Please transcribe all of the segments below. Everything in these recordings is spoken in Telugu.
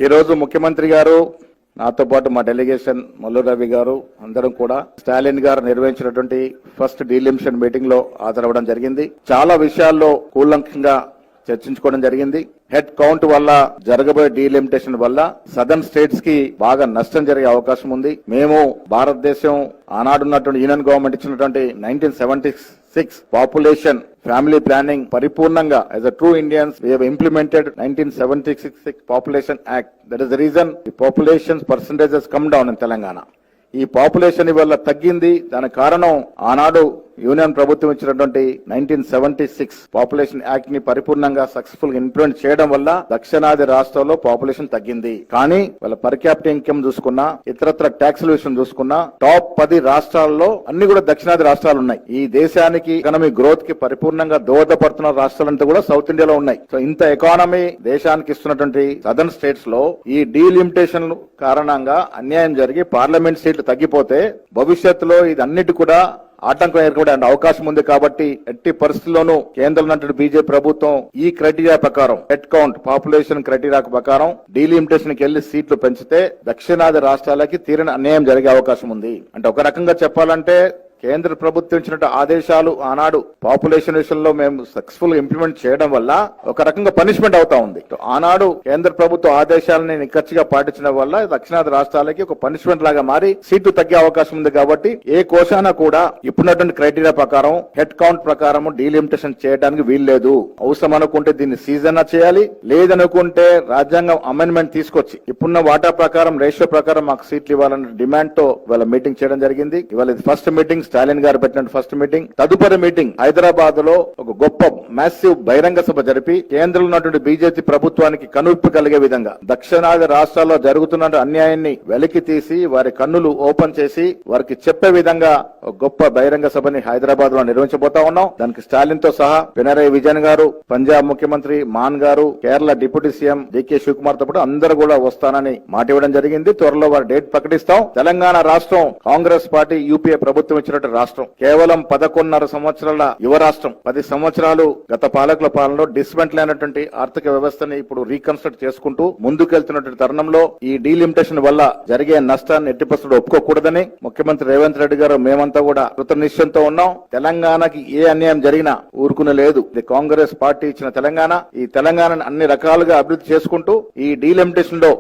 ఈ రోజు ముఖ్యమంత్రి గారు నాతో పాటు మా డెలిగేషన్ మల్లు రవి గారు అందరం కూడా స్టాలిన్ గారు నిర్వహించినటువంటి ఫస్ట్ డీలిమిషన్ మీటింగ్ లో హాజరవ్వడం జరిగింది. చాలా విషయాల్లో కూలంకంగా చర్చించుకోవడం జరిగింది. హెడ్ కౌంట్ వల్ల జరగబోయే డీలిమిటేషన్ వల్ల సదర్న్ స్టేట్స్ కి బాగా నష్టం జరిగే అవకాశం ఉంది. మేము భారతదేశం ఆనాడున్నటువంటి యూనియన్ గవర్నమెంట్ ఇచ్చినటువంటి 1976 పాపులేషన్ ఫ్యామిలీ ప్లానింగ్ పరిపూర్ణంగా as a true Indians we have implemented 1976 population act. That is the reason the population percentage has come down in Telangana. ఈ పాపులేషన్ వల్ల తగ్గింది. దానికి కారణం ఆనాడు యూనియన్ ప్రభుత్వం ఇచ్చినటువంటి 1976 పాపులేషన్ యాక్ట్ ని పరిపూర్ణంగా సక్సెస్ఫుల్ గా ఇంప్లిమెంట్ చేయడం వల్ల దక్షిణాది రాష్ట్రాల్లో పాపులేషన్ తగ్గింది. కానీ వాళ్ళ పర్ క్యాపిటల్ ఇన్కమ్ చూసుకున్నా, ఇతరత్ర ట్యాక్స్ విషయం చూసుకున్నా టాప్ 10 రాష్ట్రాల్లో అన్ని కూడా దక్షిణాది రాష్ట్రాలు ఉన్నాయి. ఈ దేశానికి ఎకనామీ గ్రోత్ కి పరిపూర్ణంగా దోహదపడుతున్న రాష్ట్రాలంతా కూడా సౌత్ ఇండియాలో ఉన్నాయి. సో ఇంత ఎకానమీ దేశానికి ఇస్తున్నటువంటి సదర్న్ స్టేట్స్ లో ఈ డీలిమిటేషన్ కారణంగా అన్యాయం జరిగి పార్లమెంట్ సీట్లు తగ్గిపోతే భవిష్యత్తులో ఇది అన్నిటి కూడా ఆటంకం ఏర్పడే అవకాశం ఉంది. కాబట్టి ఎట్టి పరిస్థితుల్లోనూ కేంద్రంలో బీజేపీ ప్రభుత్వం ఈ క్రైటీరియా ప్రకారం హెడ్ కౌంట్ పాపులేషన్ క్రైటీరియా ప్రకారం డీలిమిటేషన్ కి వెళ్లి సీట్లు పెంచితే దక్షిణాది రాష్ట్రాలకి తీరని అన్యాయం జరిగే అవకాశం ఉంది. అంటే ఒక రకంగా చెప్పాలంటే కేంద్ర ప్రభుత్వం ఇచ్చినట్టు ఆదేశాలు ఆనాడు పాపులేషన్ విషయంలో మేము సక్సెస్ఫుల్ ఇంప్లిమెంట్ చేయడం వల్ల ఒక రకంగా పనిష్మెంట్ అవుతా ఉంది. ఆనాడు కేంద్ర ప్రభుత్వ ఆదేశాలని నిక్కచ్చిగా పాటించడం వల్ల దక్షిణాది రాష్ట్రాలకి ఒక పనిష్మెంట్ లాగా మారి సీట్లు తగ్గే అవకాశం ఉంది. కాబట్టి ఏ కోశాన కూడా ఇప్పుడున్నటువంటి క్రైటీరియా ప్రకారం హెడ్ కౌంట్ ప్రకారం డీలిమిటేషన్ చేయడానికి వీల్లేదు. అవసరం అనుకుంటే దీన్ని సీజన్ చేయాలి, లేదనుకుంటే రాజ్యాంగం అమెండ్మెంట్ తీసుకొచ్చి ఇప్పుడున్న వాటా ప్రకారం రేషియో ప్రకారం మాకు సీట్లు ఇవ్వాలన్న డిమాండ్ తో ఇవాళ మీటింగ్ చేయడం జరిగింది. ఇవాళ ఇది ఫస్ట్ మీటింగ్, స్టాలిన్ గారు పెట్టిన ఫస్ట్ మీటింగ్. తదుపరి మీటింగ్ హైదరాబాద్ లో ఒక గొప్ప మ్యాసివ్ బహిరంగ సభ జరిపి కేంద్రంలో ఉన్నటువంటి బీజేపీ ప్రభుత్వానికి కనువిప్పు కలిగే విధంగా దక్షిణాది రాష్ట్రాల్లో జరుగుతున్న అన్యాయాన్ని వెలికి తీసి వారి కన్నులు ఓపెన్ చేసి వారికి చెప్పే విధంగా ఒక గొప్ప బహిరంగ సభని హైదరాబాద్ లో నిర్వహించబోతా ఉన్నాం. దానికి స్టాలిన్ తో సహా పినరయి విజయన్ గారు, పంజాబ్ ముఖ్యమంత్రి మాన్ గారు, కేరళ డిప్యూటీ సీఎం డికే శివకుమార్ తో పాటు అందరూ కూడా వస్తానని మాట ఇవ్వడం జరిగింది. త్వరలో వారి డేట్ ప్రకటిస్తాం. తెలంగాణ రాష్ట్రం కాంగ్రెస్ పార్టీ యూపీఏ ప్రభుత్వం ఇచ్చిన రాష్ట్రం కేవలం 11.5 సంవత్సరాల యువ రాష్ట్రం. 10 సంవత్సరాలు గత పాలకుల పాలనలో డిస్మెంటల్ అయినటువంటి ఆర్థిక వ్యవస్థని ఇప్పుడు రీకన్స్ట్రక్ట్ చేసుకుంటూ ముందుకెళ్తున్నటువంటి తరుణంలో ఈ డీలిమిటేషన్ వల్ల జరిగే నష్టాన్ని ఎట్టి పరిస్థితుల్లో ఒప్పుకోకూడదని ముఖ్యమంత్రి రేవంత్ రెడ్డి గారు మేమంతా కూడా కృతనిశ్చయంతో ఉన్నాం. తెలంగాణకి ఏ అన్యాయం జరిగినా ఊరుకునే లేదు. ఇది కాంగ్రెస్ పార్టీ ఇచ్చిన తెలంగాణ. ఈ తెలంగాణను అన్ని రకాలుగా అభివృద్ధి చేసుకుంటూ ఈ డీలిమిటేషన్ లో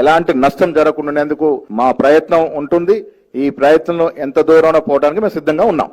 ఎలాంటి నష్టం జరగకుండానేందుకు మా ప్రయత్నం ఉంటుంది. ఈ ప్రయత్నంలో ఎంత దూరంలో పోవడానికి మేము సిద్ధంగా ఉన్నాం.